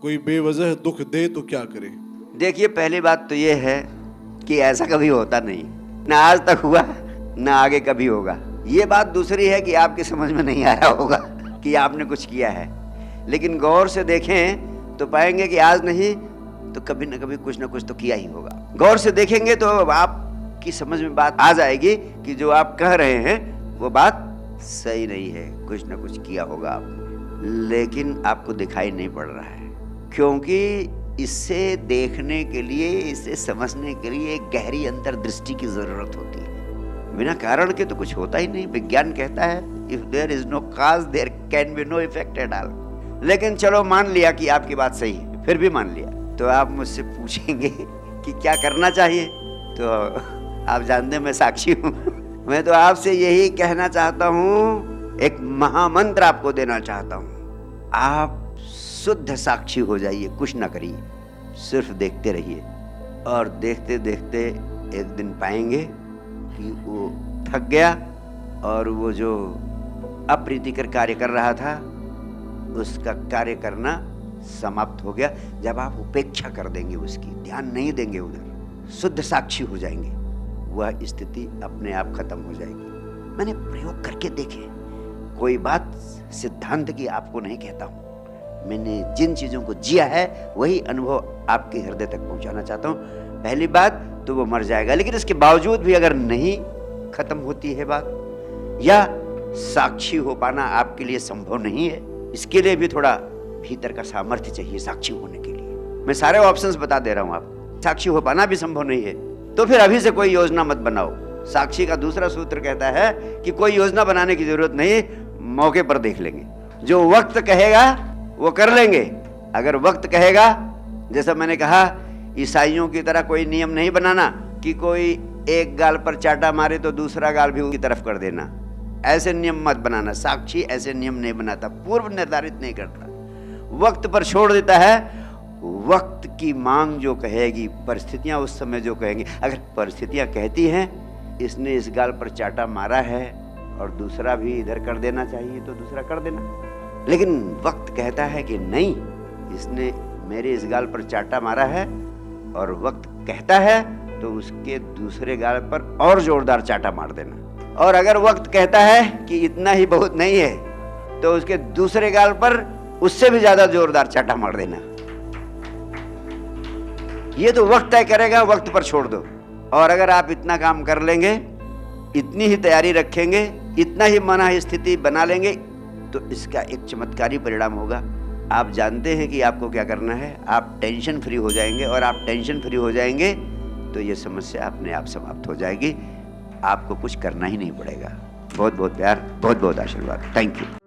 कोई बेवजह दुख दे तो क्या करे? देखिए, पहली बात तो ये है कि ऐसा कभी होता नहीं, ना आज तक हुआ ना आगे कभी होगा। ये बात दूसरी है कि आपकी समझ में नहीं आ रहा होगा कि आपने कुछ किया है, लेकिन गौर से देखें तो पाएंगे कि आज नहीं तो कभी ना कभी कुछ ना कुछ तो किया ही होगा। गौर से देखेंगे तो आपकी समझ में बात आ जाएगी कि जो आप कह रहे हैं वो बात सही नहीं है, कुछ ना कुछ किया होगा आपने, लेकिन आपको दिखाई नहीं पड़ रहा है, क्योंकि इससे देखने के लिए, इसे समझने के लिए एक गहरी अंतर्दृष्टि की जरूरत होती है। बिना कारण के तो कुछ होता ही नहीं। विज्ञान कहता है if there is no cause there can be no effect at all. लेकिन चलो मान लिया कि आपकी बात सही है, फिर भी मान लिया, तो आप मुझसे पूछेंगे कि क्या करना चाहिए, तो आप जानते हैं मैं साक्षी हूँ। मैं तो आपसे यही कहना चाहता हूँ, एक महामंत्र आपको देना चाहता हूँ। आप शुद्ध साक्षी हो जाइए, कुछ ना करिए, सिर्फ देखते रहिए, और देखते देखते एक दिन पाएंगे कि वो थक गया और वो जो अप्रीतिकर कार्य कर रहा था उसका कार्य करना समाप्त हो गया। जब आप उपेक्षा कर देंगे, उसकी ध्यान नहीं देंगे उधर, शुद्ध साक्षी हो जाएंगे, वह स्थिति अपने आप खत्म हो जाएगी। मैंने प्रयोग करके देखे, कोई बात सिद्धांत की आपको नहीं कहता हूं, मैंने जिन चीजों को जिया है वही अनुभव आपके हृदय तक पहुंचाना चाहता हूं। पहली बात तो वो मर जाएगा, लेकिन इसके बावजूद भी अगर नहीं खत्म होती है बात, या साक्षी हो पाना आपके लिए संभव नहीं है, इसके लिए भी थोड़ा भीतर का सामर्थ्य चाहिए साक्षी होने के लिए। मैं सारे ऑप्शंस बता दे रहा हूं आपको, साक्षी हो पाना भी संभव नहीं है तो फिर अभी से कोई योजना मत बनाओ। साक्षी का दूसरा सूत्र कहता है कि कोई योजना बनाने की जरूरत नहीं, मौके पर देख लेंगे, जो वक्त कहेगा वो कर लेंगे। अगर वक्त कहेगा, जैसा मैंने कहा, ईसाइयों की तरह कोई नियम नहीं बनाना कि कोई एक गाल पर चाटा मारे तो दूसरा गाल भी उसकी तरफ कर देना, ऐसे नियम मत बनाना। साक्षी ऐसे नियम नहीं बनाता, पूर्व निर्धारित नहीं करता, वक्त पर छोड़ देता है। वक्त की मांग जो कहेगी, परिस्थितियां उस समय जो कहेंगी, अगर परिस्थितियां कहती हैं इसने इस गाल पर चाटा मारा है और दूसरा भी इधर कर देना चाहिए तो दूसरा कर देना, लेकिन वक्त कहता है कि नहीं, इसने मेरे इस गाल पर चाटा मारा है, और वक्त कहता है तो उसके दूसरे गाल पर और जोरदार चाटा मार देना। और अगर वक्त कहता है कि इतना ही बहुत नहीं है तो उसके दूसरे गाल पर उससे भी ज्यादा जोरदार चाटा मार देना। ये तो वक्त तय करेगा, वक्त पर छोड़ दो। और अगर आप इतना काम कर लेंगे, इतनी ही तैयारी रखेंगे, इतना ही मना स्थिति बना लेंगे, तो इसका एक चमत्कारी परिणाम होगा। आप जानते हैं कि आपको क्या करना है, आप टेंशन फ्री हो जाएंगे, और आप टेंशन फ्री हो जाएंगे तो ये समस्या अपने आप समाप्त हो जाएगी, आपको कुछ करना ही नहीं पड़ेगा। बहुत बहुत प्यार, बहुत बहुत आशीर्वाद। Thank you.